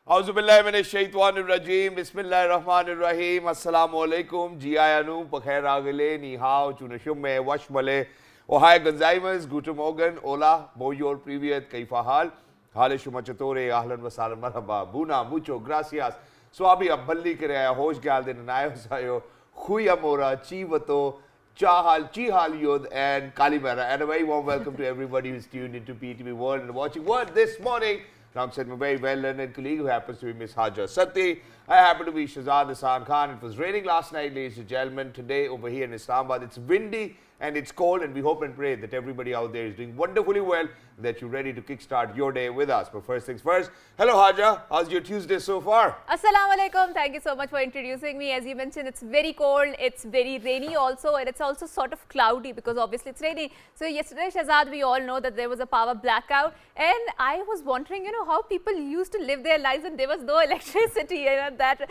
Auzubillahiminash-shaytanir-rajeem. Bismillahir-rahmanir-rahim. Assalamualaikum. Jiayanu, Pakhair Agale, Ni Hao, Chunashumme, Washmale, Ohai Gonzaimas, Guten Morgen, Hola, Bonjour, Privyet, Kaifa Hal, Hale Shumachatore, Ahlan Wasalam, Marhaba, Buna, Mucho, Gracias, Swabi Abballi Kare, Hosh Galdin, Nayo Sayo, Huyamora, Chivato, Chahal, Chihal Yod, and Kalimera. And a very warm welcome to everybody who's tuned into PTV World and watching World this morning. Alongside my very well-learned colleague who happens to be Miss Haja Sati. I happen to be Shahzad Hassan Khan. It was raining last night, ladies and gentlemen. Today, over here in Islamabad, it's windy and it's cold, and we hope and pray that everybody out there is doing wonderfully well, that you're ready to kickstart your day with us. But first things first, hello Haja, how's your Tuesday so far? Assalamu alaikum. Thank you so much for introducing me. As you mentioned, it's very cold, it's very rainy also, and it's also sort of cloudy because obviously it's raining. So yesterday, Shahzad, we all know that there was a power blackout, and I was wondering, how people used to live their lives and there was no electricity, that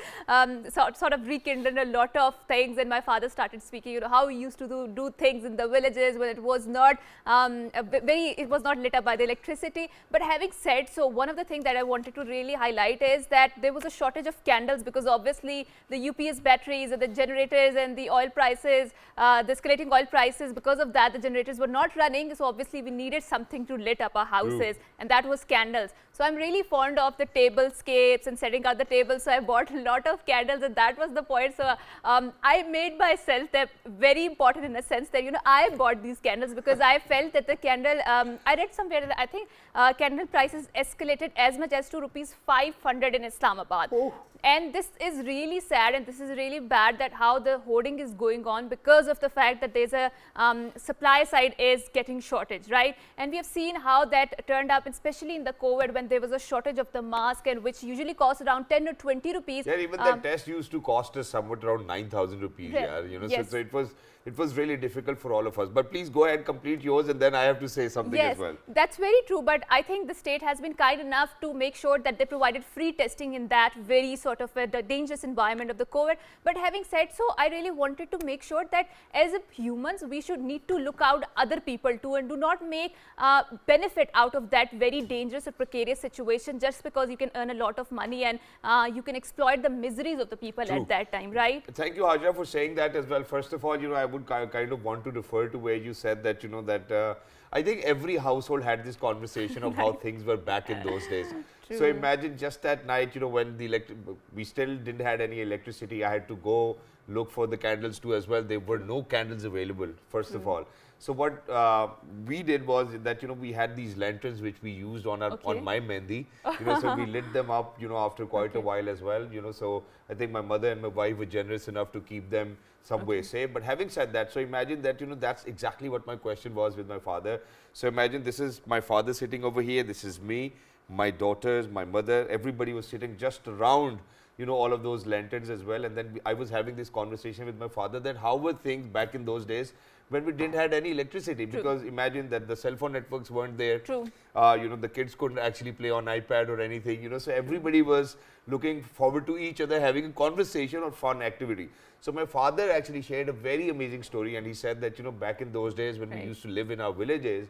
sort of rekindled a lot of things. And my father started speaking, how he used to do things in the villages when it was not it was not lit up by the electricity. But having said so, one of the things that I wanted to really highlight is that there was a shortage of candles because obviously the UPS batteries and the generators and the oil prices, the escalating oil prices, because of that the generators were not running. So obviously we needed something to lit up our houses, and that was candles. So I'm really fond of the tablescapes and setting out the table. So I bought a lot of candles, and that was the point. So I made myself that very important in a sense that, I bought these candles because I felt that the candle, I read somewhere that I think candle prices escalated as much as to rupees 500 in Islamabad. Oh. And this is really sad, and this is really bad that how the hoarding is going on because of the fact that there's a supply side is getting shortage, right? And we have seen how that turned up, especially in the COVID when there was a shortage of the mask, and which usually cost around 10 or 20 rupees. Yeah, even the test used to cost us somewhat around 9,000 rupees. Yeah, yes. So it was really difficult for all of us. But please go ahead, complete yours, and then I have to say something as well. That's very true. But I think the state has been kind enough to make sure that they provided free testing in that very sort of a dangerous environment of the COVID. But having said so, I really wanted to make sure that as humans, we should need to look out other people too, and do not make benefit out of that very dangerous or precarious situation just because you can earn a lot of money and you can exploit the miseries of the people at that time, right? Thank you, Haja, for saying that as well. First of all, I would kind of want to refer to where you said that, that I think every household had this conversation of how things were back in those days. True. So imagine just that night, when we still didn't had any electricity. I had to go look for the candles too as well. There were no candles available, first of all. So what we did was that, we had these lanterns which we used on on my mehendi. So we lit them up, after quite a while as well. So I think my mother and my wife were generous enough to keep them some way safe. But having said that, so imagine that, that's exactly what my question was with my father. So imagine this is my father sitting over here. This is me, my daughters, my mother. Everybody was sitting just around, all of those lanterns as well. And then I was having this conversation with my father that how were things back in those days when we didn't had any electricity. True. Because imagine that the cell phone networks weren't there. True. The kids couldn't actually play on iPad or anything, so everybody was looking forward to each other having a conversation or fun activity. So my father actually shared a very amazing story, and he said that, back in those days when we used to live in our villages,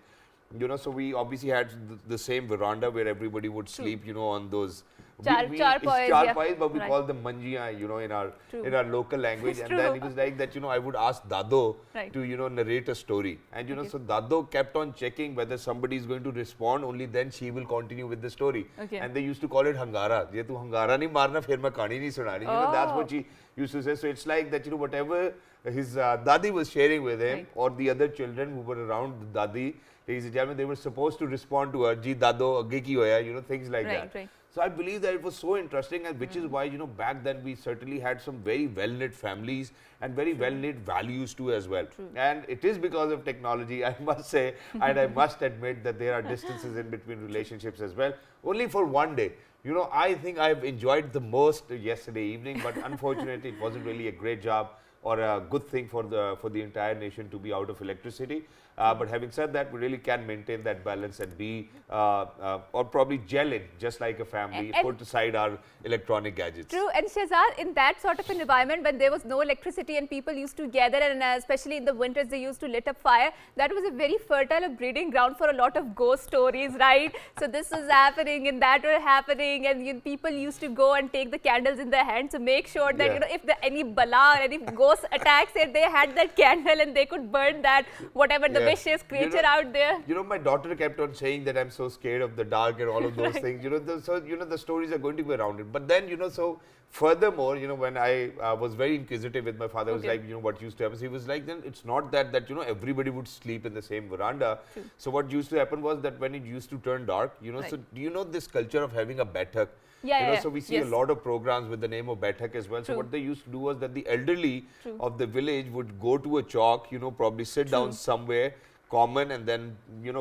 so we obviously had the same veranda where everybody would sleep, on those charpais, but we call them manjiyan, in our local language. And then it was like that, I would ask Dado to, narrate a story. And, so Dado kept on checking whether somebody is going to respond, only then she will continue with the story. And they used to call it hangara. Ye tu hangara nahi marna, phir main kahani nahi sunani. That's what she used to say. So it's like that, whatever his Dadi was sharing with him, or the other children who were around Dadi, ladies and gentlemen, they were supposed to respond to her, Ji Dado, agge ki hoya, things like that. Right. So I believe that it was so interesting, and which is why, back then we certainly had some very well-knit families and very well-knit values too as well. And it is because of technology, I must say, and I must admit that there are distances in between relationships as well, only for one day. I think I've enjoyed the most yesterday evening, but unfortunately it wasn't really a great job or a good thing for the entire nation to be out of electricity. But having said that, we really can maintain that balance and be, or probably gel in, just like a family, And put aside our electronic gadgets. True, and Shahzad, in that sort of an environment when there was no electricity and people used to gather, and especially in the winters they used to lit up fire, that was a very fertile breeding ground for a lot of ghost stories, right? So this was happening and that was happening, and people used to go and take the candles in their hands to make sure that if any bala or any ghost attacks it, they had that candle and they could burn that whatever the vicious creature out there. My daughter kept on saying that I'm so scared of the dark and all of those things. The stories are going to be around it. But then, so furthermore, when I was very inquisitive with my father, I was like, what used to happen? He was like, then it's not that everybody would sleep in the same veranda. True. So what used to happen was that when it used to turn dark, so do you know this culture of having a baithak? So we see a lot of programs with the name of baithak as well. True. So what they used to do was that the elderly of the village would go to a chalk, probably sit down somewhere common and then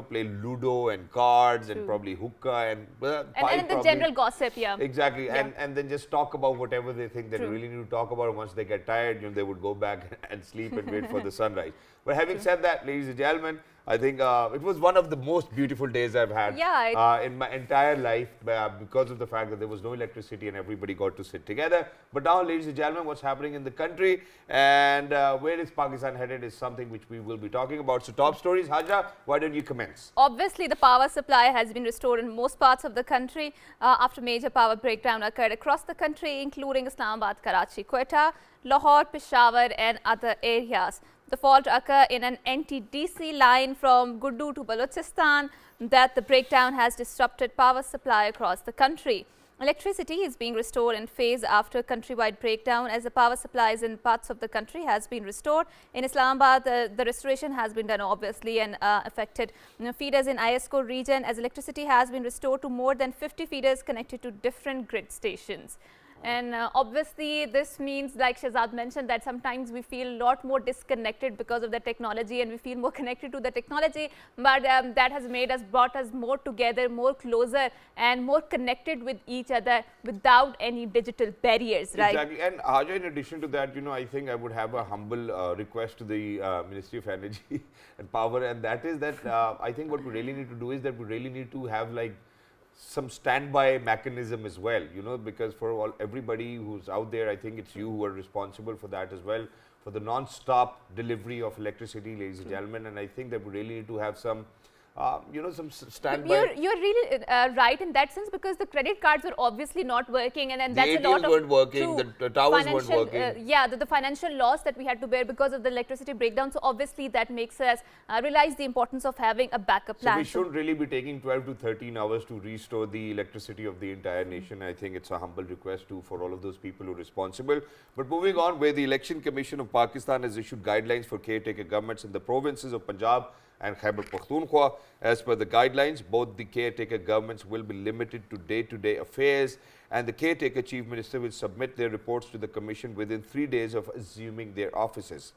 play ludo and cards and probably hookah and the general gossip. Exactly. And then just talk about whatever they think they really need to talk about. Once they get tired, they would go back and sleep and wait for the sunrise. But having said that, ladies and gentlemen, I think it was one of the most beautiful days I've had in my entire life because of the fact that there was no electricity and everybody got to sit together. But now, ladies and gentlemen, what's happening in the country and where is Pakistan headed is something which we will be talking about. So top stories, Haja, why don't you commence? Obviously, the power supply has been restored in most parts of the country after major power breakdown occurred across the country, including Islamabad, Karachi, Quetta, Lahore, Peshawar and other areas. The fault occurred in an NTDC line from Guddu to Balochistan. That the breakdown has disrupted power supply across the country. Electricity is being restored in phase after countrywide breakdown as the power supplies in parts of the country has been restored. In Islamabad, the restoration has been done obviously and affected feeders in ISCO region as electricity has been restored to more than 50 feeders connected to different grid stations. And obviously, this means, like Shahzad mentioned, that sometimes we feel a lot more disconnected because of the technology and we feel more connected to the technology. But that has brought us more together, more closer and more connected with each other without any digital barriers, right? Exactly. And Aja, in addition to that, I think I would have a humble request to the Ministry of Energy and Power. And that is that I think what we really need to do is that we really need to have like some standby mechanism as well, because for everybody who's out there, I think it's you who are responsible for that as well, for the non-stop delivery of electricity, ladies and gentlemen. And I think that we really need to have some some standby. You're really right in that sense because the credit cards were obviously not working and that's ATMs a lot of weren't working, the towers weren't working. The financial loss that we had to bear because of the electricity breakdown. So obviously that makes us realize the importance of having a backup plan. So we shouldn't really be taking 12 to 13 hours to restore the electricity of the entire nation. I think it's a humble request too for all of those people who are responsible. But moving on, where the Election Commission of Pakistan has issued guidelines for caretaker governments in the provinces of Punjab and Khyber Pakhtunkhwa. As per the guidelines, both the caretaker governments will be limited to day-to-day affairs and the caretaker chief minister will submit their reports to the commission within 3 days of assuming their offices.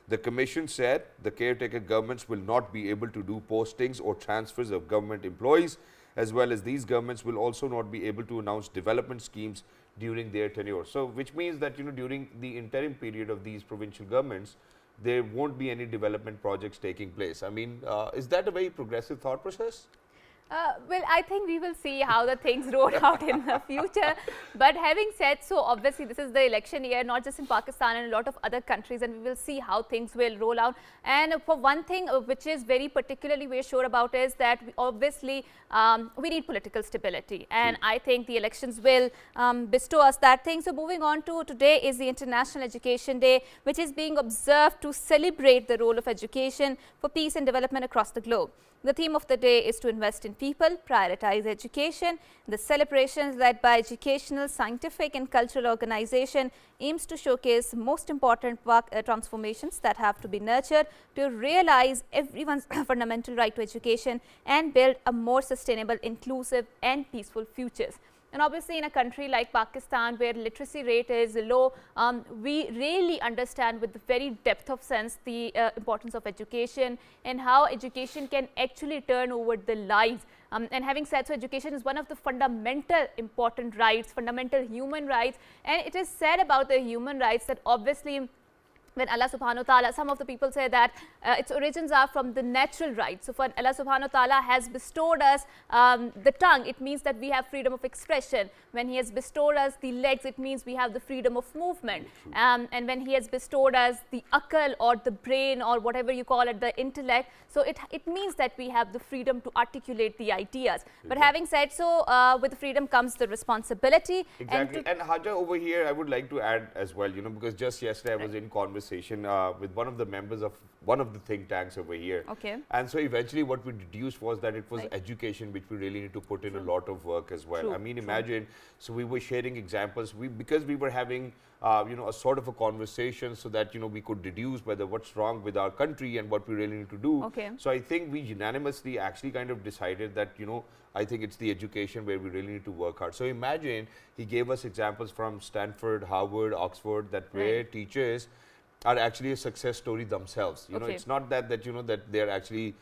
The commission said the caretaker governments will not be able to do postings or transfers of government employees, as well as these governments will also not be able to announce development schemes during their tenure. So, which means that during the interim period of these provincial governments, there won't be any development projects taking place. I mean, is that a very progressive thought process? Well, I think we will see how the things roll out in the future. But having said so, obviously this is the election year, not just in Pakistan and a lot of other countries, and we will see how things will roll out. And for one thing, which is very particularly we're sure about is that obviously we need political stability. And I think the elections will bestow us that thing. So moving on to today is the International Education Day, which is being observed to celebrate the role of education for peace and development across the globe. The theme of the day is to invest in people, prioritize education. The celebrations led by educational, scientific and cultural organization aims to showcase most important transformations that have to be nurtured to realize everyone's fundamental right to education and build a more sustainable, inclusive and peaceful futures. And obviously in a country like Pakistan where literacy rate is low, we really understand with the very depth of sense the importance of education and how education can actually turn over the lives. And having said so, education is one of the fundamental important rights, fundamental human rights. And it is said about the human rights that obviously when Allah subhanahu wa ta'ala, some of the people say that its origins are from the natural right. So for Allah subhanahu wa ta'ala has bestowed us the tongue, it means that we have freedom of expression. When He has bestowed us the legs, it means we have the freedom of movement. And when He has bestowed us the akal or the brain or whatever you call it, the intellect, so it means that we have the freedom to articulate the ideas. But having said so, with the freedom comes the responsibility. Exactly. And Haja, over here, I would like to add as well, because just yesterday I was in conversation with one of the members of one of the think tanks over here. Okay. And so eventually what we deduced was that it was education which we really need to put in a lot of work as well. I mean, imagine, so we were sharing examples, because we were having a sort of a conversation so that, we could deduce whether what's wrong with our country and what we really need to do. Okay. So I think we unanimously actually kind of decided that, I think it's the education where we really need to work hard. So imagine he gave us examples from Stanford, Harvard, Oxford, that where teachers are actually a success story themselves. It's not that that they're actually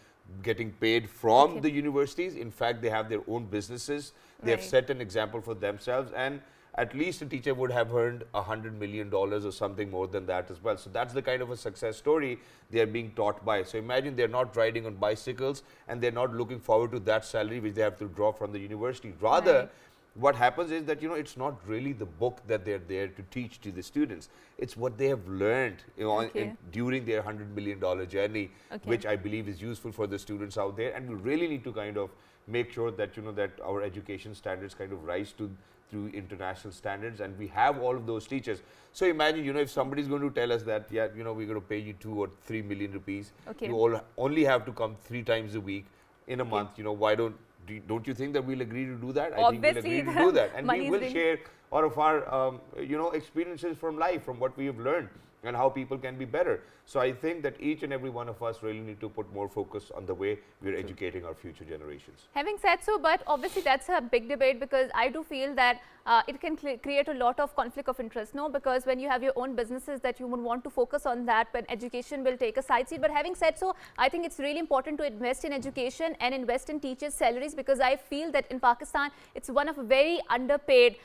getting paid from the universities. In fact, they have their own businesses. They have set an example for themselves, and at least a teacher would have earned $100 million or something more than that as well. So that's the kind of a success story they are being taught by. So imagine they're not riding on bicycles and they're not looking forward to that salary which they have to draw from the university. Rather, what happens is that, it's not really the book that they're there to teach to the students. It's what they have learned, during their $100 million journey, which I believe is useful for the students out there. And we really need to kind of make sure that, that our education standards kind of rise through international standards, and we have all of those teachers. So imagine, if somebody is going to tell us that, we're going to pay you 2 or 3 million rupees, you all only have to come 3 times a week in a month, why don't you think that we'll agree to do that? Obviously, I think we'll agree to do that, and we will share all of our experiences from life, from what we have learned and how people can be better. So I think that each and every one of us really need to put more focus on the way we're educating our future generations. Having said so, but obviously that's a big debate, because I do feel that it can create a lot of conflict of interest, no? Because when you have your own businesses, that you would want to focus on that, but education will take a side seat. But having said so, I think it's really important to invest in education and invest in teachers' salaries, because I feel that in Pakistan, it's one of a very underpaid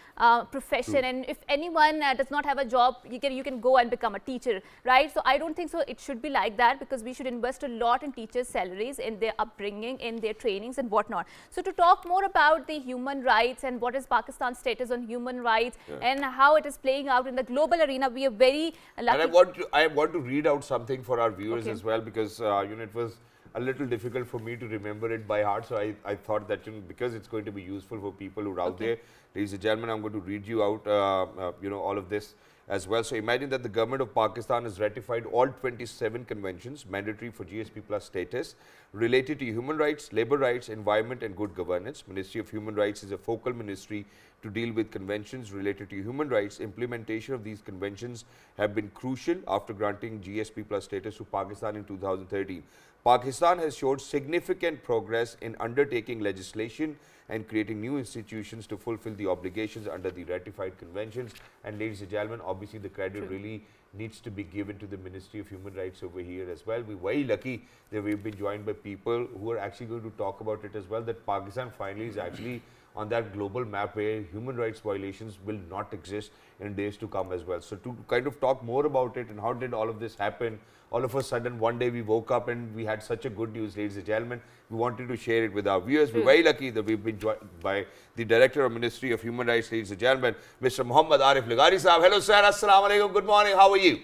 profession. And if anyone does not have a job, you can go and become a teacher, right? So I don't think so it should be like that, because we should invest a lot in teachers' salaries, in their upbringing, in their trainings and whatnot. So to talk more about the human rights and what is Pakistan's status on human rights and how it is playing out in the global arena, we are very lucky. And I want to read out something for our viewers as well, because it was a little difficult for me to remember it by heart. So I thought that because it's going to be useful for people who are out there, ladies and gentlemen, I'm going to read you out all of this as well. So imagine that the government of Pakistan has ratified all 27 conventions mandatory for GSP plus status related to human rights, labor rights, environment and good governance. Ministry of Human Rights is a focal ministry to deal with conventions related to human rights. Implementation of these conventions have been crucial after granting GSP plus status to Pakistan in 2013. Pakistan has showed significant progress in undertaking legislation and creating new institutions to fulfill the obligations under the ratified conventions. And ladies and gentlemen, obviously the credit really needs to be given to the Ministry of Human Rights over here as well. We're very lucky that we've been joined by people who are actually going to talk about it as well, that Pakistan finally is actually on that global map where human rights violations will not exist in days to come as well. So to kind of talk more about it and how did all of this happen, all of a sudden one day we woke up and we had such a good news, ladies and gentlemen. We wanted to share it with our viewers. We're very lucky that we've been joined by the Director of Ministry of Human Rights, ladies and gentlemen, Mr. Muhammad Arif Ligari Sahab. Hello sir, Assalamu alaikum, good morning, how are you?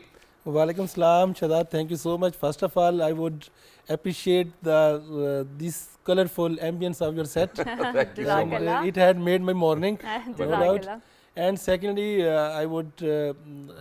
Walaikum salam, Shadad, thank you so much. First of all, I would appreciate this colorful ambience of your set. It had made my morning, no doubt. And secondly, I would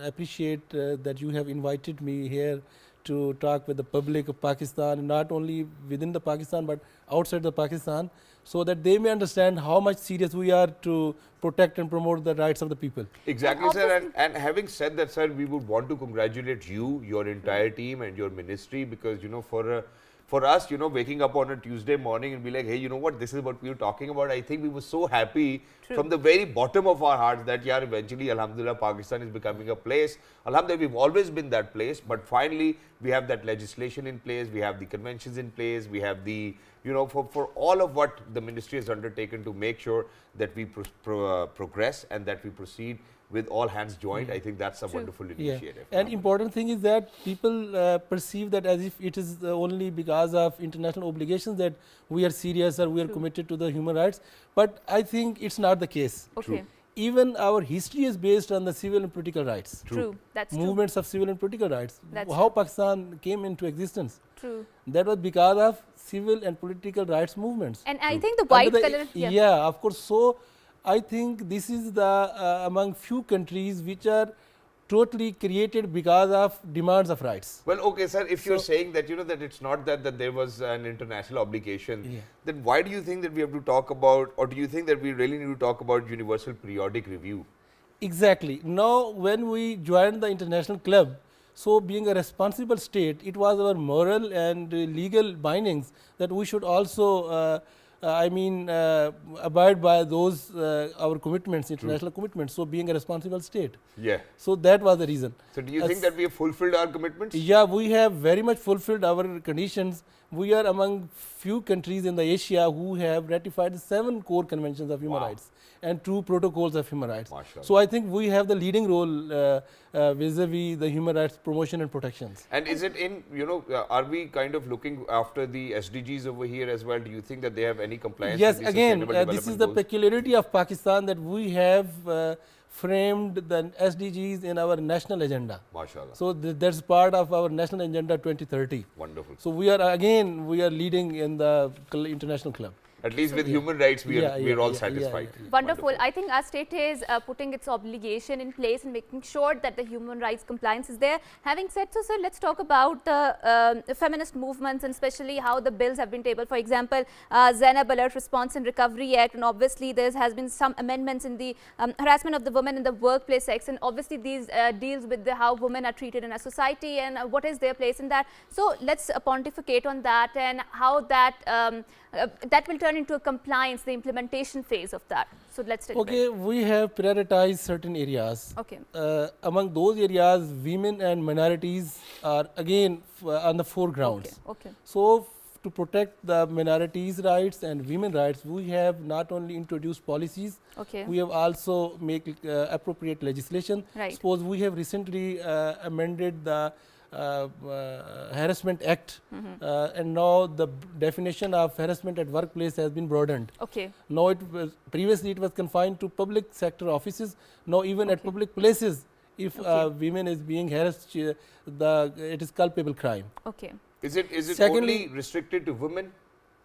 appreciate that you have invited me here to talk with the public of Pakistan, not only within the Pakistan but outside the Pakistan, so that they may understand how much serious we are to protect and promote the rights of the people. Exactly, sir. And having said that, sir, we would want to congratulate you, your entire team and your ministry, because, for us, waking up on a Tuesday morning and be like, hey, you know what, this is what we were talking about. I think we were so happy from the very bottom of our hearts that, eventually, alhamdulillah, Pakistan is becoming a place. Alhamdulillah, we've always been that place, but finally, we have that legislation in place, we have the conventions in place, we have the, for all of what the ministry has undertaken to make sure that we progress and that we proceed with all hands joined, I think that's a wonderful initiative. And important thing is that people perceive that as if it is only because of international obligations that we are serious or we are committed to the human rights. But I think it's not the case. Okay. Even our history is based on the civil and political rights. True. That's true. Movements of civil and political rights. That's How Pakistan came into existence. True. That was because of civil and political rights movements. And I think the white color. Yeah, of course. So I think this is the among few countries which are totally created because of demands of rights. Well, okay, sir, if you're saying that, that it's not that there was an international obligation, then why do you think that we have to talk about, or do you think that we really need to talk about universal periodic review? Exactly. Now, when we joined the international club, so being a responsible state, it was our moral and legal bindings that we should also abide by those our commitments, international commitments. So being a responsible state. Yeah. So that was the reason. So do you think that we have fulfilled our commitments? Yeah, we have very much fulfilled our conditions. We are among few countries in the Asia who have ratified 7 core conventions of human rights and 2 protocols of human rights. Mashallah. So I think we have the leading role vis-a-vis the human rights promotion and protections. And is it in, are we kind of looking after the SDGs over here as well? Do you think that they have any compliance? Yes, with the again, Sustainable this is the Development Goals? peculiarity of Pakistan that we have framed the SDGs in our national agenda. Mashallah. So that's part of our national agenda 2030. Wonderful. So we are leading in the international club. At least with human rights, we are all satisfied. Wonderful. I think our state is putting its obligation in place and making sure that the human rights compliance is there. Having said so, sir, let's talk about the feminist movements and especially how the bills have been tabled. For example, Zainab Alert Response and Recovery Act, and obviously there has been some amendments in the harassment of the women in the workplace sex, and obviously these deals with how women are treated in a society and what is their place in that. So let's pontificate on that and how that that will turn into a compliance, the implementation phase of that. So let's take Okay, we have prioritized certain areas. Okay. Among those areas, women and minorities are again on the foregrounds. Okay. So to protect the minorities' rights and women rights, we have not only introduced policies, Okay. we have also make appropriate legislation. Right. Suppose we have recently amended the Harassment Act, and now the definition of harassment at workplace has been broadened. Okay. Now previously it was confined to public sector offices. Now even at public places, if women is being harassed, it is culpable crime. Okay. Is it Secondly, only restricted to women,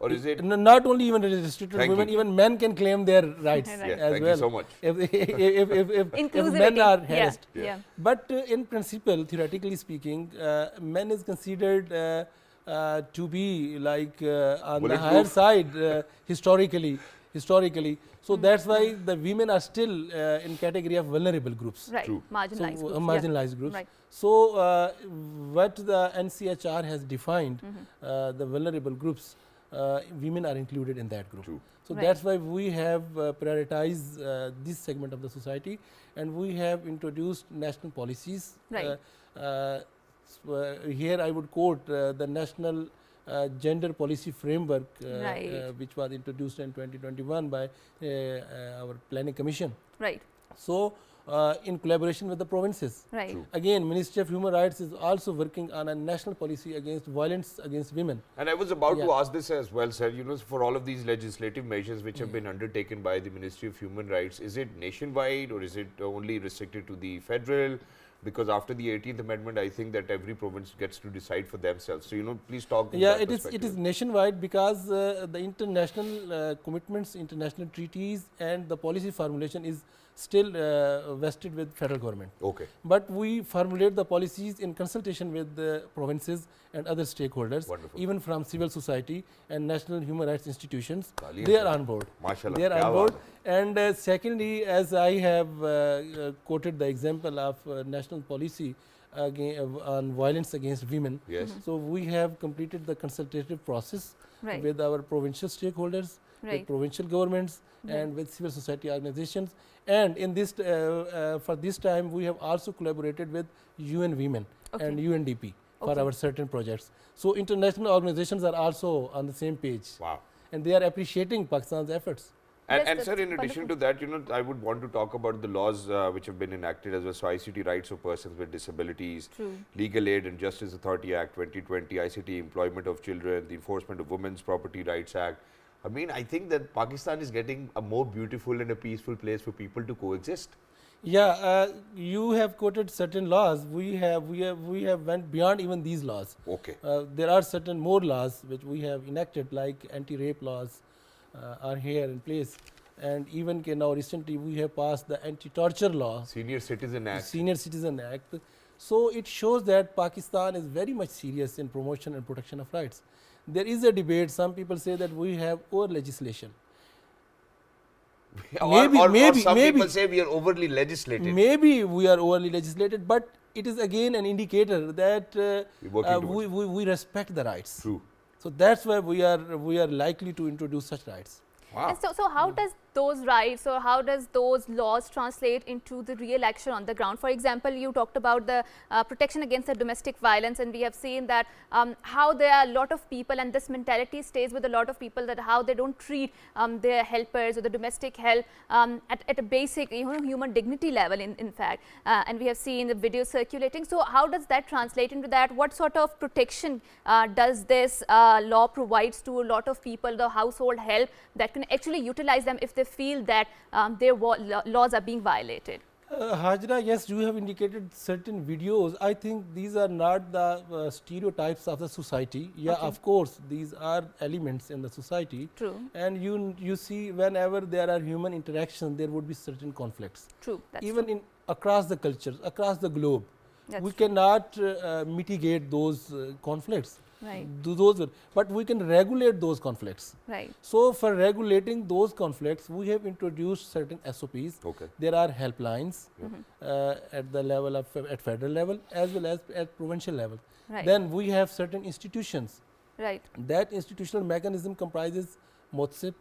or is it? Not only even restricted to women, even men can claim their rights Right. as Thank well. you so much. If men are harassed. Yeah. But in principle, theoretically speaking, men is considered to be like on the higher side historically. So that's why the women are still in category of vulnerable groups. Right. True. Marginalized groups. Marginalized groups. Right. So what the NCHR has defined, the vulnerable groups, women are included in that group. True. So Right. that's why we have prioritized this segment of the society, and we have introduced national policies. Right. Here I would quote the National Gender Policy Framework, Right. which was introduced in 2021 by our Planning Commission. Right. So in collaboration with the provinces. Right. True. Again, Ministry of Human Rights is also working on a national policy against violence against women. And I was about to ask this as well, sir. For all of these legislative measures which have been undertaken by the Ministry of Human Rights, is it nationwide or is it only restricted to the federal? Because after the 18th Amendment, I think that every province gets to decide for themselves. So, please talk. Yeah, it is nationwide because the international commitments, international treaties, and the policy formulation is still vested with federal government. Okay. But we formulate the policies in consultation with the provinces and other stakeholders, Wonderful. even from civil society and national human rights institutions. Taaleem. They are on board. Mashallah. They are Kya on board. baat. And secondly, as I have quoted the example of national policy on violence against women. Yes. So we have completed the consultative process Right. with our provincial stakeholders, Right. with provincial governments, and with civil society organizations. And in this, for this time, we have also collaborated with UN Women and UNDP for our certain projects. So international organizations are also on the same page, Wow. and they are appreciating Pakistan's efforts. And sir, in addition to that, I would want to talk about the laws which have been enacted as well. So ICT rights of persons with disabilities, Legal Aid and Justice Authority Act 2020, ICT employment of children, the Enforcement of Women's Property Rights Act. I mean, I think that Pakistan is getting a more beautiful and a peaceful place for people to coexist. Yeah, you have quoted certain laws. We have went beyond even these laws. Okay. There are certain more laws which we have enacted, like anti-rape laws are here in place, and even now recently we have passed the anti-torture law, Senior Citizen Act. Senior Citizen Act. So it shows that Pakistan is very much serious in promotion and protection of rights. There is a debate. Some people say that we have over legislation. Or some people say we are overly legislated. Maybe we are overly legislated, but it is again an indicator that we respect the rights. True. So that's why we are likely to introduce such rights. Wow. And so how does those rights or how does those laws translate into the real action on the ground? For example, you talked about the protection against the domestic violence, and we have seen that how there are a lot of people, and this mentality stays with a lot of people, that how they don't treat their helpers or the domestic help at a basic human dignity level in fact, and we have seen the video circulating. So how does that translate into that? What sort of protection does this law provides to a lot of people, the household help, that can actually utilize them if they feel that their laws are being violated? Hajra, yes, you have indicated certain videos. I think these are not the stereotypes of the society. Yeah, Okay. of course, these are elements in the society. True. And you see, whenever there are human interactions, there would be certain conflicts. True. That's Even true. in across the cultures, across the globe, That's we true. cannot mitigate those conflicts. Right. But we can regulate those conflicts. Right. So for regulating those conflicts, we have introduced certain SOPs. Okay. There are helplines at the level of at federal level as well as at provincial level. Right. Then we have certain institutions. Right. That institutional mechanism comprises MOTSIP.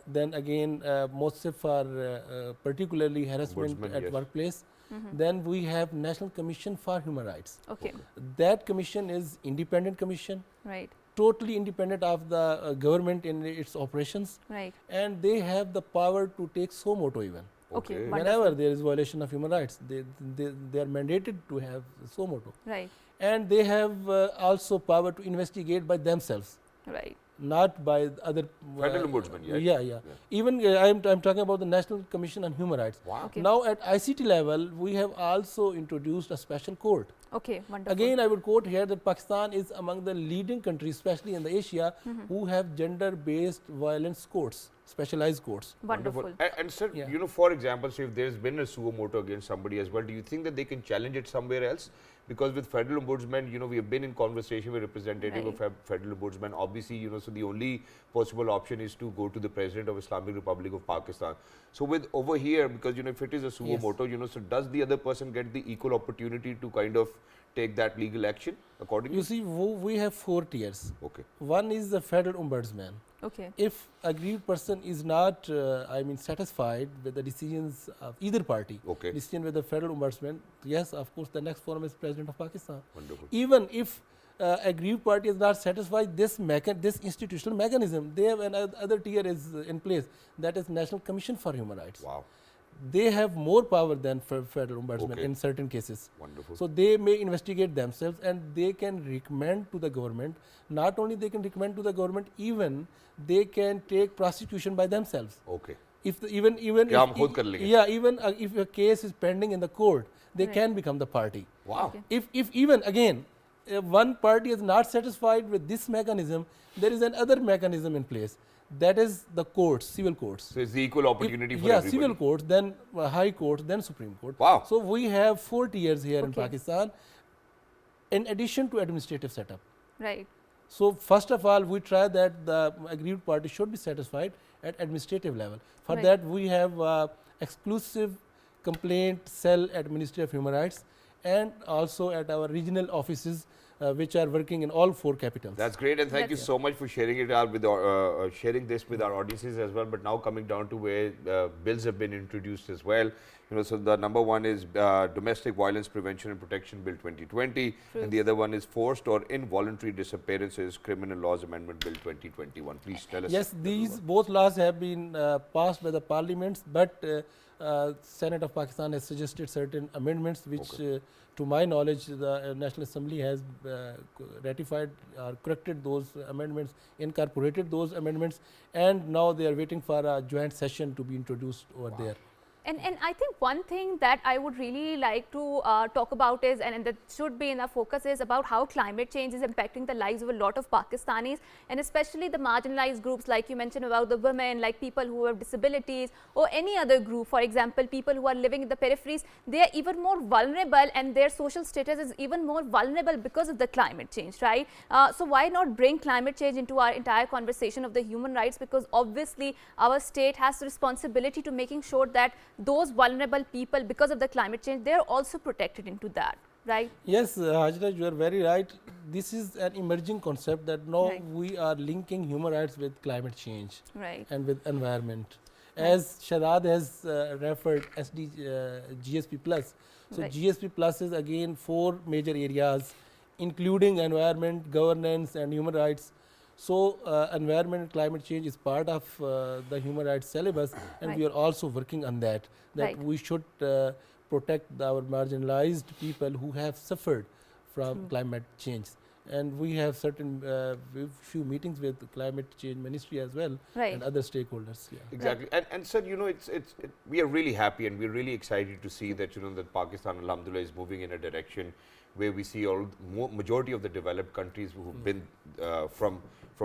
Then again, MOTSIP for particularly harassment Ombudsman, at yes. workplace. Then we have National Commission for Human Rights. Okay. That commission is independent commission, Right. totally independent of the government in its operations, Right. and they have the power to take suo moto even. Okay. Okay. Wonderful. Whenever there is violation of human rights, they are mandated to have suo moto. Right. And they have also power to investigate by themselves, Right. not by other Federal Ombudsman, yeah. Yeah. Even I'm talking about the National Commission on Human Rights. Wow. Okay. Now at ICT level, we have also introduced a special court. Okay. Wonderful. Again, I would quote here that Pakistan is among the leading countries, especially in the Asia, who have gender-based violence courts, specialized courts. Wonderful. And sir, Yeah. for example, so if there's been a suo moto against somebody as well, do you think that they can challenge it somewhere else? Because with Federal Ombudsman, we have been in conversation with representative Right. of Federal Ombudsman. Obviously, so the only possible option is to go to the President of Islamic Republic of Pakistan. So with over here, because if it is a suo Yes. moto, so does the other person get the equal opportunity to kind of take that legal action accordingly? You see, we have 4 tiers. Okay. One is the Federal Ombudsman. Okay. If aggrieved person is not, satisfied with the decisions of either party, Okay. decision with the Federal Ombudsman, yes, of course, the next forum is President of Pakistan. Wonderful. Even if aggrieved party is not satisfied, this institutional mechanism, they have another tier is in place, that is National Commission for Human Rights. Wow. They have more power than Federal Ombudsman Okay. in certain cases. Wonderful. So they may investigate themselves, and they can recommend to the government. Not only they can recommend to the government, even they can take prosecution by themselves. Okay. If even कि हम खुद कर लेंगे. yeah, even if a case is pending in the court, they Right. can become the party. Wow. Okay. If even again, if one party is not satisfied with this mechanism, there is another mechanism in place. That is the courts, civil courts. So it's the equal opportunity for Yeah, everybody. civil courts, then high courts, then Supreme Court. Wow. So we have 4 tiers here in Okay. Pakistan, in addition to administrative setup. Right. So first of all, we try that the aggrieved party should be satisfied at administrative level. For Right. that, we have exclusive complaint cell at Ministry of Human Rights, and also at our regional offices, which are working in all 4 capitals. That's great, and thank you That's so much for sharing it out with sharing this with our audiences as well. But now coming down to where bills have been introduced as well. So the number one is Domestic Violence Prevention and Protection Bill 2020, and the other one is Forced or Involuntary Disappearances Criminal Laws Amendment Bill 2021. Please tell us. Yes, these both laws have been passed by the parliaments, but Senate of Pakistan has suggested certain amendments which to my knowledge the National Assembly has ratified or corrected those amendments, incorporated those amendments, and now they are waiting for a joint session to be introduced over there. And I think one thing that I would really like to talk about is, and that should be in our focus, is about how climate change is impacting the lives of a lot of Pakistanis, and especially the marginalized groups, like you mentioned about the women, like people who have disabilities or any other group. For example, people who are living in the peripheries, they are even more vulnerable, and their social status is even more vulnerable because of the climate change, right? So why not bring climate change into our entire conversation of the human rights? Because obviously our state has the responsibility to making sure that those vulnerable people, because of the climate change, they are also protected into that, right? Yes, Hajra, you are very right. This is an emerging concept that now we are linking human rights with climate change and with environment. As Shahzad has referred GSP Plus. So GSP Plus is again 4 major areas, including environment, governance and human rights. So environment and climate change is part of the human rights syllabus, and we are also working on that, we should protect our marginalized people who have suffered from climate change. And we have certain few meetings with the climate change ministry as well and other stakeholders. Exactly. And sir, we are really happy and we're really excited to see that, that Pakistan, alhamdulillah, is moving in a direction where we see majority of the developed countries who've been from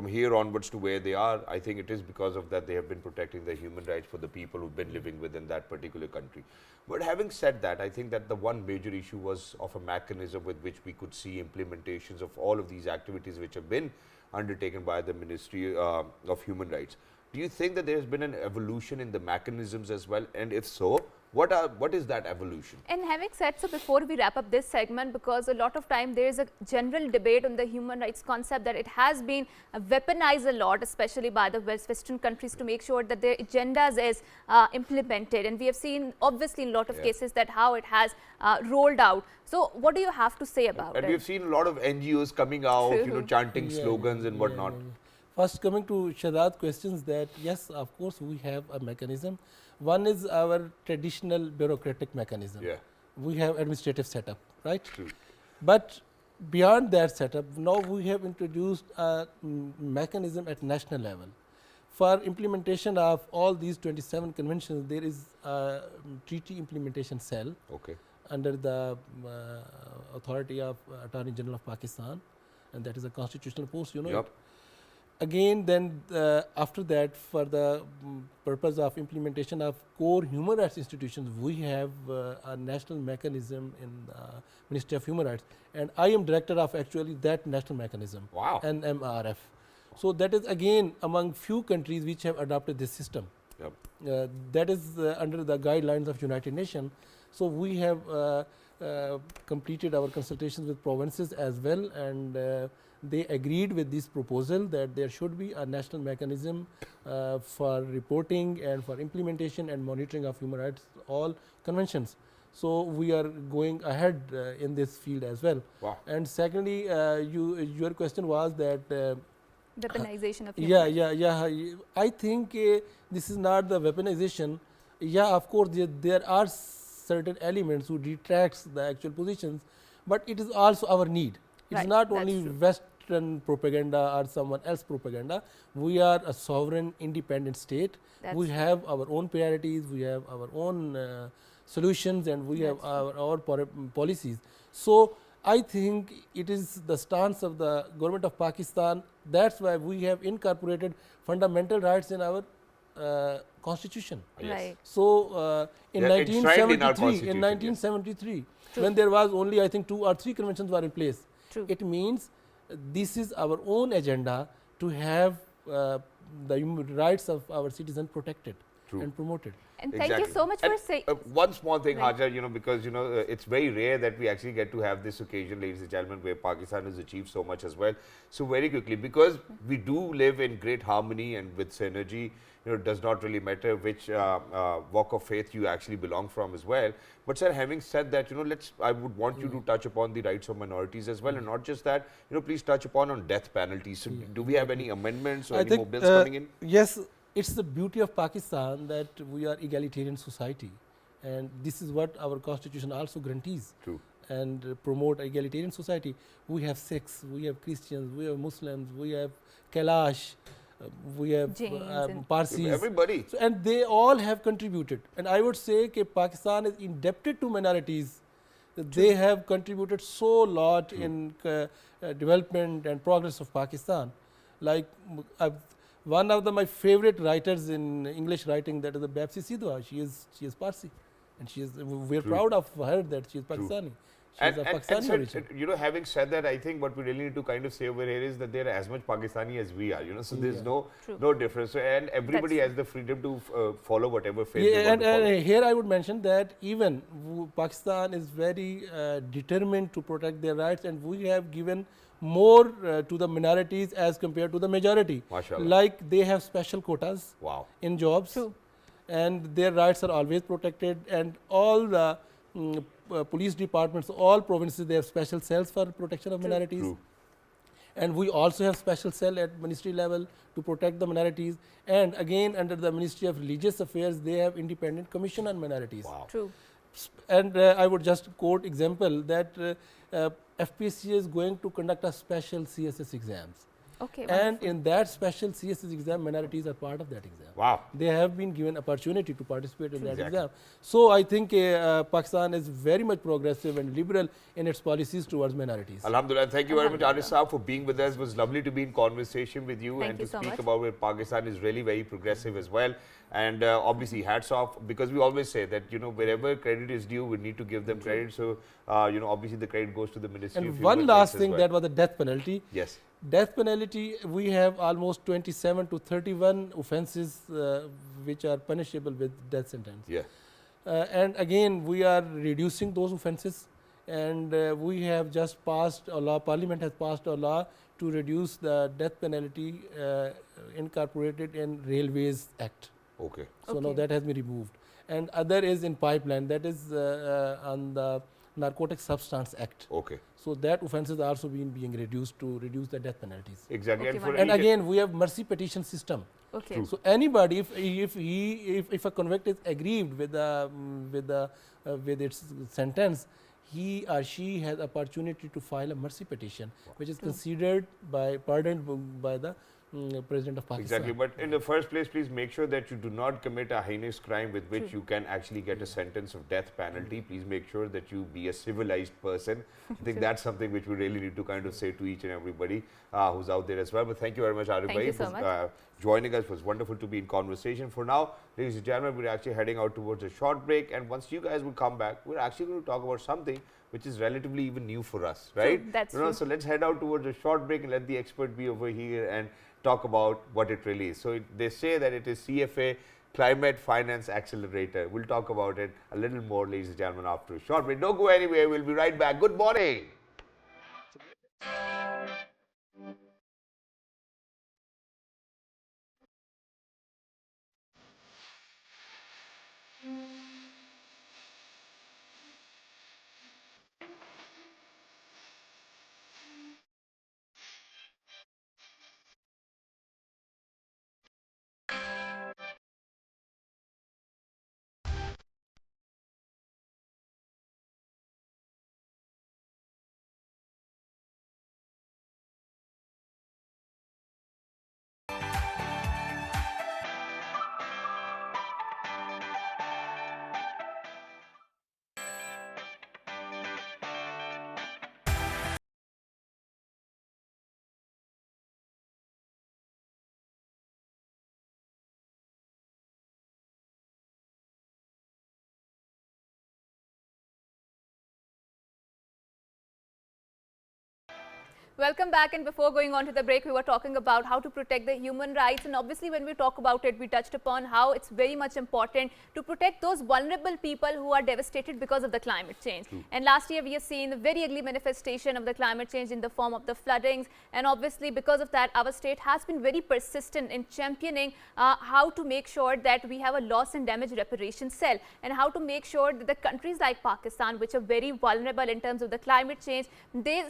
here onwards to where they are. I think it is because of that they have been protecting the human rights for the people who've been living within that particular country. But having said that, I think that the one major issue was of a mechanism with which we could see implementations of all of these activities which have been undertaken by the Ministry of Human Rights. Do you think that there has been an evolution in the mechanisms as well? And if so, what is that evolution? And having said so, before we wrap up this segment, because a lot of time there is a general debate on the human rights concept that it has been weaponized a lot, especially by the Western countries, to make sure that their agendas is implemented. And we have seen obviously in a lot of cases that how it has rolled out. So what do you have to say about it? And we have seen a lot of NGOs coming out, chanting slogans and whatnot. First, coming to Shahzad's questions, that yes, of course, we have a mechanism. One is our traditional bureaucratic mechanism. We have administrative setup, right? True. But beyond that setup, now we have introduced a mechanism at national level. For implementation of all these 27 conventions, there is a treaty implementation cell under the authority of Attorney General of Pakistan, and that is a constitutional post, Again, then after that, for the purpose of implementation of core human rights institutions, we have a national mechanism in the Ministry of Human Rights, and I am director of actually that national mechanism, NMRF. So that is again among few countries which have adopted this system. That is under the guidelines of United Nations. So we have completed our consultations with provinces as well, and they agreed with this proposal that there should be a national mechanism for reporting and for implementation and monitoring of human rights, all conventions. So we are going ahead in this field as well. And secondly, your question was that weaponization of human rights. I think this is not the weaponization. Of course, there are certain elements who detracts the actual positions, but it is also our need. It's not only Western propaganda or someone else propaganda. We are a sovereign, independent state. We have our own priorities, we have our own solutions, and we have our policies. So I think it is the stance of the government of Pakistan. That's why we have incorporated fundamental rights in our constitution. So in 1973, when there was only I think 2 or 3 conventions were in place, it means this is our own agenda to have the human rights of our citizens protected. and promoted. And thank you so much for saying. One small thing, Right. Hajar, because it's very rare that we actually get to have this occasion, ladies and gentlemen, where Pakistan has achieved so much as well. So very quickly, because we do live in great harmony and with synergy, it does not really matter which walk of faith you actually belong from as well. But sir, having said that, I would want you to touch upon the rights of minorities as well, and not just that, please touch upon on death penalties. So do we have any amendments or I any more think bills coming in? yes, it's the beauty of Pakistan that we are egalitarian society, and this is what our constitution also guarantees. True. And promote egalitarian society. We have Sikhs, we have Christians, we have Muslims, we have Kailash, we have Jains and Parsis. Everybody. So, and they all have contributed. And I would say that Pakistan is indebted to minorities. They have contributed so lot in development and progress of Pakistan. Like one of my favorite writers in English writing, that is the Babsi Sidhwa. She is Parsi, and we're proud of her that she is Pakistani. She's a Pakistani sir, having said that, I think what we really need to kind of say over here is that they're as much Pakistani as we are, so there's no difference. So, and everybody has the freedom to follow whatever faith they want to follow. And here I would mention that even Pakistan is very determined to protect their rights, and we have given more to the minorities as compared to the majority. Mashallah. Like they have special quotas in jobs. True. And their rights are always protected, and all the police departments, all provinces, they have special cells for protection of minorities. True. And we also have special cell at ministry level to protect the minorities. And again, under the Ministry of Religious Affairs, they have independent commission on minorities. Wow. True. And I would just quote example that FPSC is going to conduct a special CSS exams. Okay. And in that special CSS exam, minorities are part of that exam. Wow. They have been given opportunity to participate in that Exactly. exam. So I think Pakistan is very much progressive and liberal in its policies towards minorities. Alhamdulillah. Thank you very much, Arif Saab, for being with us. It was lovely to be in conversation with you Thank and you to so speak much. about where Pakistan is really very progressive as well. And obviously, hats off, because we always say that, wherever credit is due, we need to give them credit. So, obviously, the credit goes to the Ministry of And Human one Rights last as thing, well. that was the death penalty. Yes. Death penalty, we have almost 27 to 31 offences which are punishable with death sentence. Yeah. And again, we are reducing those offences, and we have just passed a law, Parliament has passed a law to reduce the death penalty incorporated in Railways Act. Okay. So now Okay. that has been removed. And other is in pipeline, that is on the Narcotic Substance Act. Okay. So that offences are also being reduced to reduce the death penalties. Exactly. Okay, And, for And each- again, we have mercy petition system. Okay. So anybody, if a convict is aggrieved with its sentence, he or she has opportunity to file a mercy petition, which is considered pardoned by the President of Pakistan. Exactly, but in the first place, please make sure that you do not commit a heinous crime with which you can actually get a sentence of death penalty. Please make sure that you be a civilized person. I think that's something which we really need to kind of say to each and everybody who's out there as well. But thank you very much, Arif Thank bhai, you so for much. joining us. It was wonderful to be in conversation. For now, ladies and gentlemen, we're actually heading out towards a short break, and once you guys will come back, we're actually going to talk about something which is relatively even new for us, right? That's true. So let's head out towards a short break and let the expert be over here and talk about what it really is. So they say that it is CFA Climate Finance Accelerator. We'll talk about it a little more, ladies and gentlemen, after a short break. Don't go anywhere. We'll be right back. Good morning. Welcome back, and before going on to the break, we were talking about how to protect the human rights, and obviously when we talk about it, we touched upon how it's very much important to protect those vulnerable people who are devastated because of the climate change. True. And last year we have seen a very ugly manifestation of the climate change in the form of the floodings, and obviously because of that our state has been very persistent in championing how to make sure that we have a loss and damage reparation cell, and how to make sure that the countries like Pakistan, which are very vulnerable in terms of the climate change, they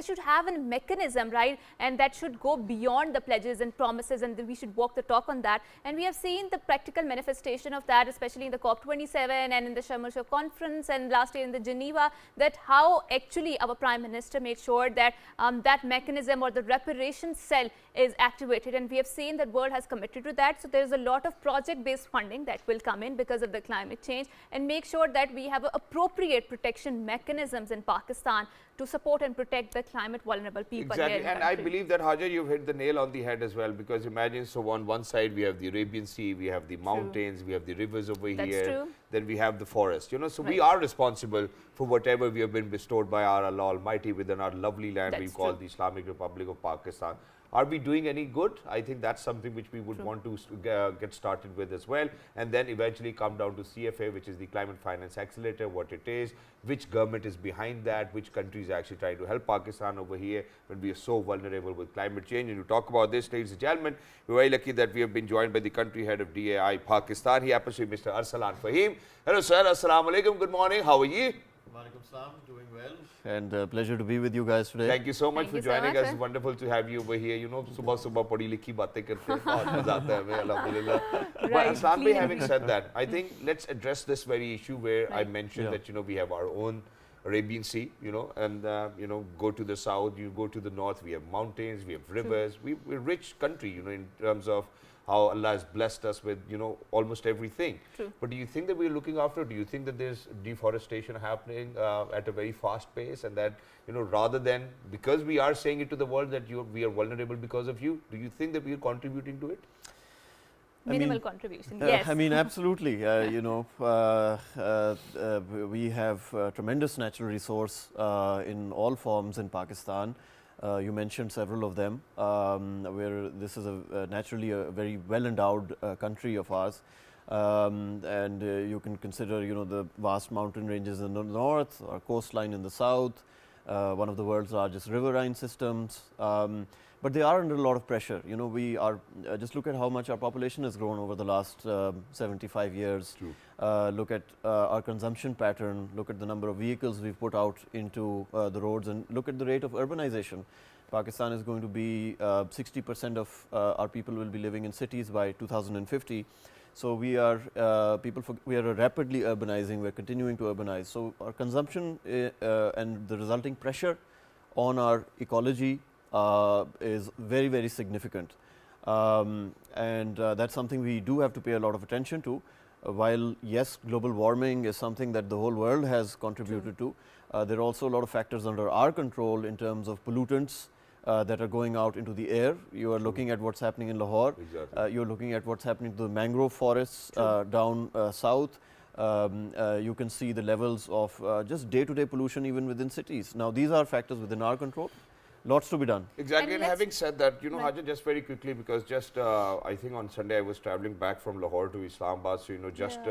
should have a mechanism, right, and that should go beyond the pledges and promises, and we should walk the talk on that. And we have seen the practical manifestation of that, especially in the COP27 and in the Sharm el-Sheikh conference, and last year in the Geneva, that how actually our Prime Minister made sure that that mechanism or the reparation cell is activated, and we have seen that world has committed to that. So there is a lot of project-based funding that will come in because of the climate change, and make sure that we have appropriate protection mechanisms in Pakistan to support and protect the climate vulnerable people. Exactly, here in the and I country. believe that Hajar, you've hit the nail on the head as well, because imagine, so on one side we have the Arabian Sea, we have the mountains, we have the rivers over That's here, true. then we have the forest, you know, so we Right. are responsible for whatever we have been bestowed by our Allah Almighty within our lovely land we That's call true. the Islamic Republic of Pakistan. Are we doing any good? I think that's something which we would want to get started with as well, and then eventually come down to CFA, which is the Climate Finance Accelerator, what it is, which government is behind that, which countries are actually trying to help Pakistan over here when we are so vulnerable with climate change. And to talk about this, ladies and gentlemen, we're very lucky that we have been joined by the country head of DAI Pakistan. He happens to be Mr. Arsalan Fahim. Hello sir, Assalamu alaikum, good morning, how are you? Walaikum salam, doing well, and pleasure to be with you guys today. Thank you so much Thank for you so joining much, us. sir. Wonderful to have you over here. You know, सुबह सुबह पढ़ी लिखी बातें करते हैं, बहुत मजा आता है हमें, अल्हम्दुलिल्लाह. But Right, Aslan bhai, clearly. having said that, I think let's address this very issue where I Right. mentioned Yeah. that, you know, we have our own Arabian Sea, you know, and you know, go to the south, you go to the north, we have mountains, we have rivers, we're a rich country, you know, in terms of how Allah has blessed us with, you know, almost everything. True. But do you think that we're looking after? Do you think that there's deforestation happening at a very fast pace, and that, you know, rather than, because we are saying it to the world that we are vulnerable because of you, do you think that we are contributing to it? Minimal contribution, yes. I mean, absolutely. You know, we have tremendous natural resource in all forms in Pakistan. You mentioned several of them, where this is naturally a very well-endowed country of ours. And you can consider, you know, the vast mountain ranges in the north, our coastline in the south, one of the world's largest riverine systems. But they are under a lot of pressure. You know, we are, just look at how much our population has grown over the last 75 years. True. Look at our consumption pattern, look at the number of vehicles we've put out into the roads, and look at the rate of urbanization. Pakistan is going to be 60% of our people will be living in cities by 2050. So we are we are rapidly urbanizing. We're continuing to urbanize. So our consumption and the resulting pressure on our ecology is very, very significant, and that's something we do have to pay a lot of attention to. While yes, global warming is something that the whole world has contributed to, there are also a lot of factors under our control in terms of pollutants that are going out into the air. You are looking at what's happening in Lahore. Exactly. You're looking at what's happening to the mangrove forests down south. You can see the levels of just day-to-day pollution even within cities. Now, these are factors within our control. Lots to be done. Exactly, And and let's- having said that, you know, Right. Hajar, just very quickly, because just I think on Sunday I was traveling back from Lahore to Islamabad, so, you know, just,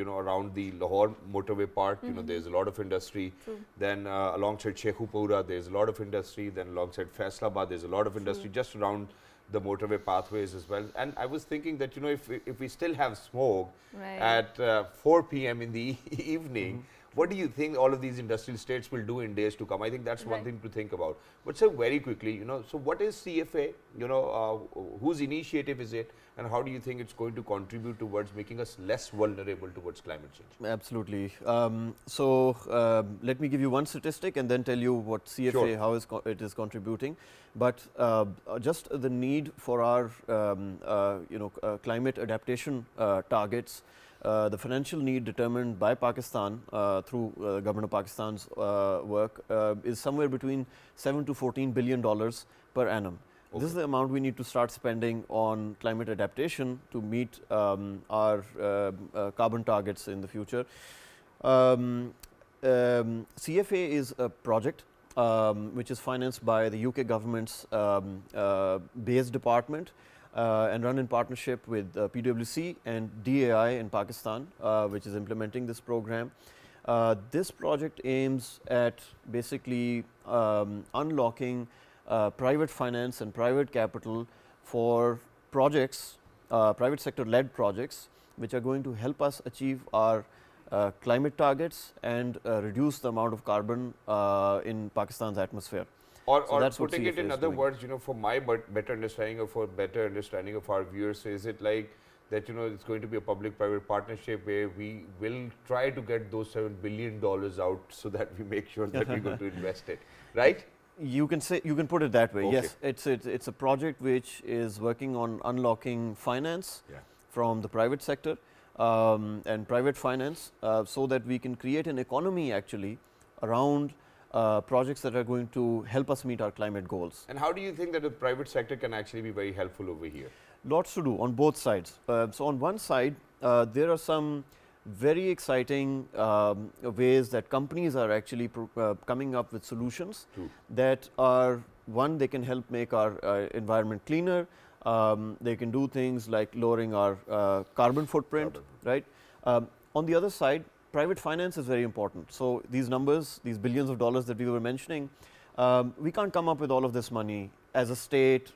you know, around the Lahore motorway part, you know, there's a lot of industry. True. Then alongside Shekhupura, there's a lot of industry. Then alongside Faisalabad, there's a lot of industry just around the motorway pathways as well. And I was thinking that, you know, if we still have smoke Right. at 4 p.m. in the evening, what do you think all of these industrial states will do in days to come? I think that's one Right. thing to think about. But so very quickly, you know, so what is CFA? You know, whose initiative is it, and how do you think it's going to contribute towards making us less vulnerable towards climate change? Absolutely. Let me give you one statistic and then tell you what CFA, Sure. how it is contributing. But just the need for our, climate adaptation targets, the financial need determined by Pakistan through Government of Pakistan's work is somewhere between $7 to $14 billion per annum. This is the amount we need to start spending on climate adaptation to meet our carbon targets in the future. CFA is a project which is financed by the UK government's base department and run in partnership with PwC and DAI in Pakistan, which is implementing this program. This project aims at basically unlocking private finance and private capital for projects, private sector led projects, which are going to help us achieve our climate targets and reduce the amount of carbon in Pakistan's atmosphere. Or, So or that's what putting it CFA in is other doing. words, for my better understanding or for better understanding of our viewers, is it like that, it's going to be a public-private partnership where we will try to get those $7 billion out so that we make sure that we're going to invest it, right? You can put it that way. Okay. Yes, it's a project which is working on unlocking finance from the private sector and private finance, so that we can create an economy actually around projects that are going to help us meet our climate goals. And how do you think that the private sector can actually be very helpful over here? Lots to do on both sides. So on one side, there are some very exciting ways that companies are actually coming up with solutions that are, one, they can help make our environment cleaner. They can do things like lowering our carbon footprint, right? On the other side, private finance is very important. So these numbers, these billions of dollars that we were mentioning, we can't come up with all of this money as a state.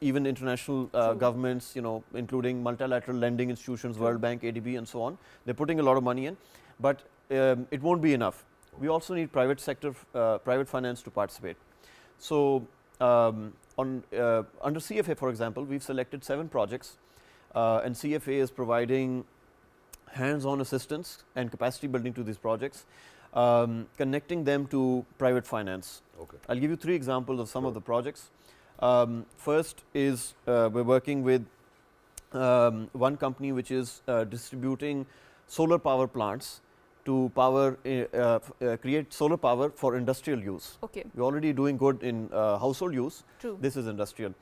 Even international governments, including multilateral lending institutions, World Bank, ADB and so on, they're putting a lot of money in, but it won't be enough. We also need private sector, private finance to participate. So under CFA, for example, we've selected 7 projects and CFA is providing hands-on assistance and capacity building to these projects, connecting them to private finance. Okay. I'll give you 3 examples of some of the projects. First is we're working with one company which is distributing solar power plants to power create solar power for industrial use. Okay. We're already doing good in household use. True. This is industrial.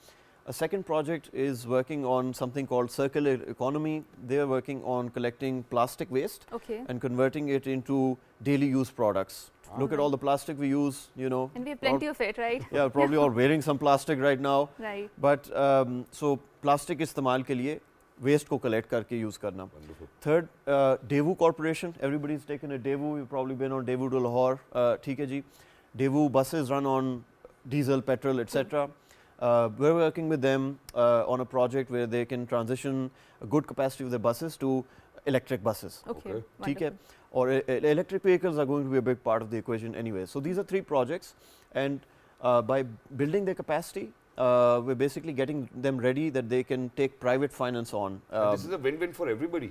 A second project is working on something called circular economy. They are working on collecting plastic waste and converting it into daily use products. Look at all the plastic we use, And we have plenty of it, right? Yeah, probably all wearing some plastic right now. Right. But so plastic इस्तेमाल के लिए waste को collect करके use करना. Third, Daewoo Corporation. Everybody's taken a Daewoo. You've probably been on Daewoo to Lahore. ठीक है जी. Daewoo buses run on diesel, petrol, etc. We're working with them on a project where they can transition a good capacity of their buses to electric buses. Okay. ठीक है. Or electric vehicles are going to be a big part of the equation anyway. So these are 3 projects, and by building their capacity, we're basically getting them ready that they can take private finance on. And this is a win-win for everybody.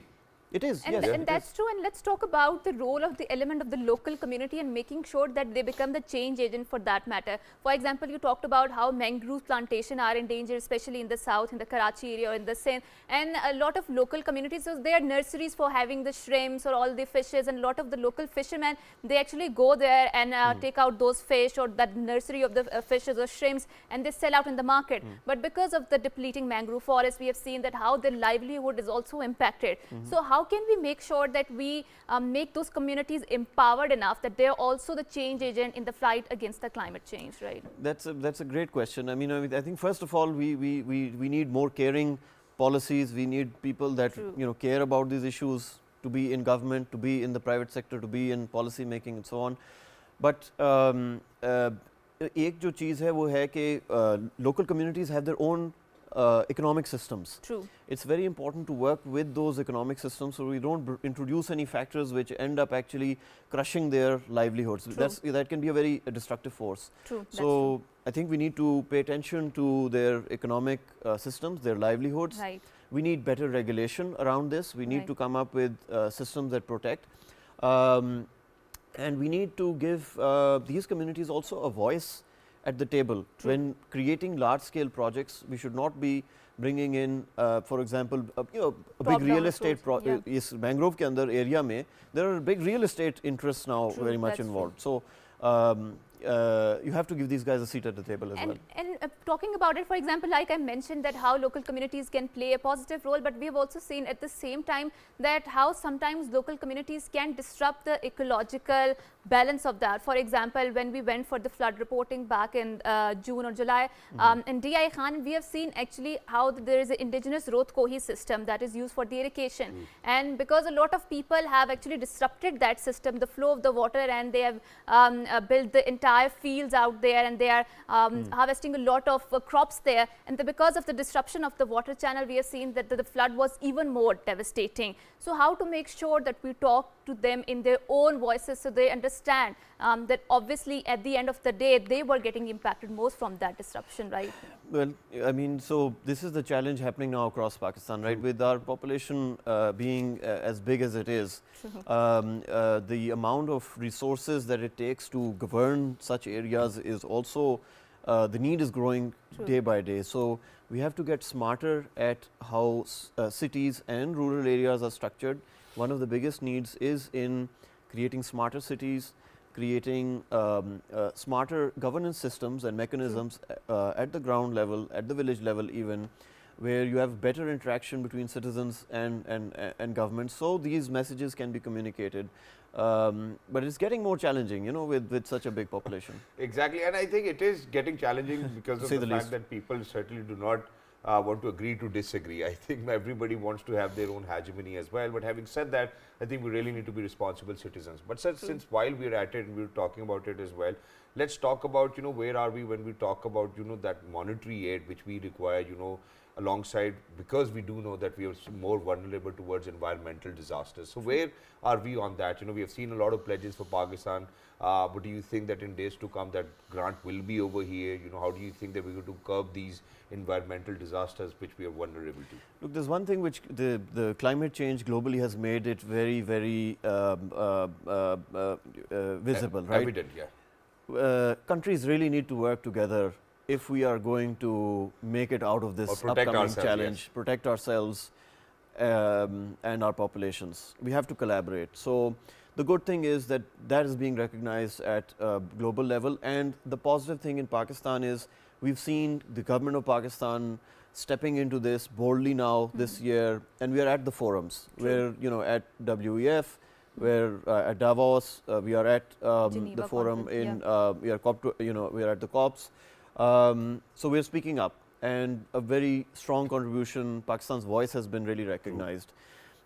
It is, And, yes. and that's true. And let's talk about the role of the element of the local community and making sure that they become the change agent for that matter. For example, you talked about how mangrove plantation are in danger, especially in the south, in the Karachi area or in the Sindh. And a lot of local communities, so they are nurseries for having the shrimps or all the fishes, and a lot of the local fishermen, they actually go there and take out those fish or that nursery of the fishes or shrimps, and they sell out in the market. But because of the depleting mangrove forest, we have seen that how their livelihood is also impacted. So how can we make sure that we make those communities empowered enough that they're also the change agent in the fight against the climate change, right? That's a great question. I mean, I think first of all, we need more caring policies. We need people that care about these issues, to be in government, to be in the private sector, to be in policy making and so on. But एक जो चीज़ है वो है कि local communities have their own economic systems. True. It's very important to work with those economic systems so we don't introduce any factors which end up actually crushing their livelihoods. That can be a very destructive force. True. So I think we need to pay attention to their economic systems, their livelihoods. Right. We need better regulation around this. We need to come up with systems that protect. And we need to give these communities also a voice at the table. When creating large-scale projects, we should not be bringing in, for example, a big real estate. Yes, mangrove के अंदर area में there are big real estate interests now very much involved. So you have to give these guys a seat at the table as well. And talking about it, for example, like I mentioned that how local communities can play a positive role, but we have also seen at the same time that how sometimes local communities can disrupt the ecological balance of that. For example, when we went for the flood reporting back in June or July in DI Khan, we have seen actually how there is an indigenous road kohi system that is used for the irrigation. And because a lot of people have actually disrupted that system, the flow of the water, and they have built the entire fields out there, and they are harvesting a lot of crops there. And because of the disruption of the water channel, we have seen that the flood was even more devastating. So how to make sure that we talk to them in their own voices so they understand that obviously at the end of the day they were getting impacted most from that disruption, right? Well, I mean, so this is the challenge happening now across Pakistan, right? With our population being as big as it is, the amount of resources that it takes to govern such areas is also, the need is growing day by day. So we have to get smarter at how cities and rural areas are structured. One of the biggest needs is in creating smarter cities, creating smarter governance systems and mechanisms at the ground level, at the village level even, where you have better interaction between citizens and government, so these messages can be communicated. But it's getting more challenging, you know, with such a big population. Exactly, and I think it is getting challenging because of the fact that people certainly do not want to agree to disagree. I think everybody wants to have their own hegemony as well. But having said that, I think we really need to be responsible citizens. But since while we're at it and we're talking about it as well, let's talk about, you know, where are we when we talk about, you know, that monetary aid which we require, you know, alongside, because we do know that we are more vulnerable towards environmental disasters. So where are we on that? You know, we have seen a lot of pledges for Pakistan, but do you think that in days to come that grant will be over here? You know, how do you think that we're going to curb these environmental disasters which we are vulnerable to? Look, there's one thing which the climate change globally has made it very, very visible, right? Evident, yeah. Countries really need to work together if we are going to make it out of this upcoming challenge, protect ourselves and our populations. We have to collaborate. So the good thing is that that is being recognized at global level, and the positive thing in Pakistan is we've seen the government of Pakistan stepping into this boldly now this year, and we are at the forums where, you know, at WEF, where at Davos, we are at the forum in we are we are at the COPs. So we are speaking up, and a very strong contribution. Pakistan's voice has been really recognized.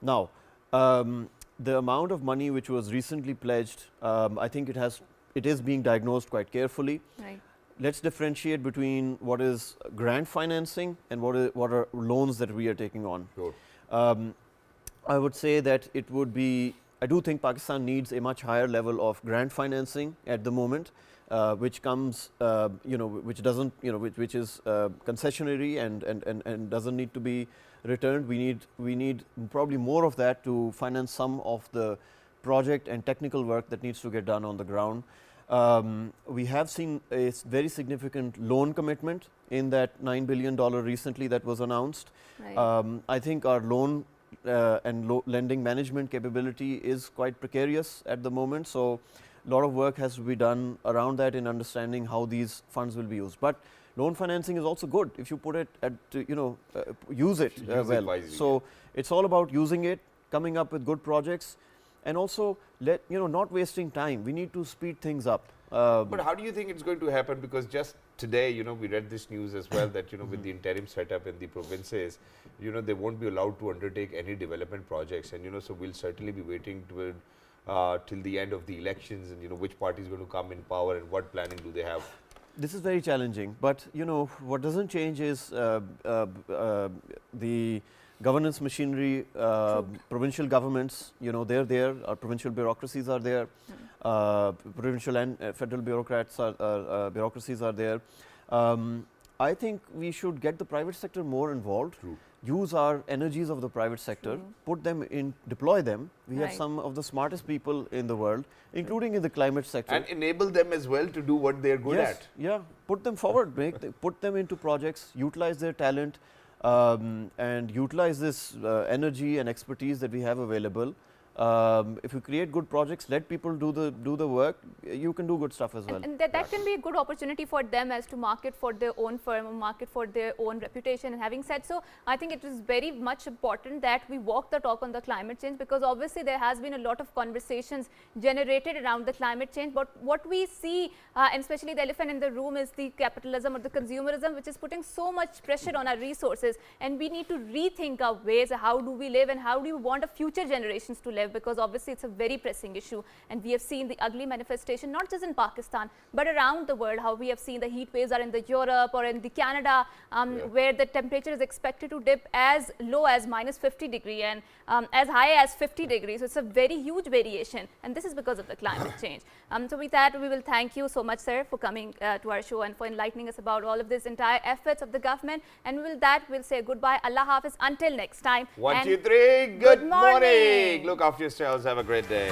Now, the amount of money which was recently pledged, I think it is being diagnosed quite carefully. Right. Let's differentiate between what is grant financing and what are loans that we are taking on. Sure. I would say that it would be, I do think Pakistan needs a much higher level of grant financing at the moment. Which comes, which doesn't, which is concessionary and doesn't need to be returned. We need probably more of that to finance some of the project and technical work that needs to get done on the ground. We have seen a very significant loan commitment in that $9 billion recently that was announced. Right. I think our loan and lending management capability is quite precarious at the moment. So a lot of work has to be done around that in understanding how these funds will be used. But loan financing is also good if you put it at, use it well. Wisely, so it's all about using it, coming up with good projects, and also not wasting time. We need to speed things up. But how do you think it's going to happen? Because just today, we read this news as well that, with the interim setup in the provinces, they won't be allowed to undertake any development projects. And, so we'll certainly be waiting to till the end of the elections and, which party is going to come in power and what planning do they have. This is very challenging. But, what doesn't change is the governance machinery, provincial governments, they're there, our provincial bureaucracies are there, provincial and federal bureaucracies are there. I think we should get the private sector more involved. True. Use our energies of the private sector, put them in, deploy them. We have some of the smartest people in the world, including in the climate sector. And enable them as well to do what they're good at. Yeah, put them forward, put them into projects, utilize their talent, and utilize this energy and expertise that we have available. If you create good projects, let people do the work, you can do good stuff as well. And that can be a good opportunity for them as to market for their own firm or market for their own reputation. And having said so, I think it is very much important that we walk the talk on the climate change, because obviously there has been a lot of conversations generated around the climate change. But what we see, and especially the elephant in the room, is the capitalism or the consumerism, which is putting so much pressure on our resources. And we need to rethink our ways. How do we live and how do we want our future generations to live? Because obviously it's a very pressing issue, and we have seen the ugly manifestation not just in Pakistan but around the world. How we have seen the heat waves are in the Europe or in the Canada, where the temperature is expected to dip as low as -50 degree and as high as 50 degrees. So it's a very huge variation, and this is because of the climate change. So with that, we will thank you so much, sir, for coming to our show and for enlightening us about all of this entire efforts of the government. And with that, we'll say goodbye. Allah Hafiz until next time. 1, 2, 3. Good morning. Look after yourselves. Have a great day.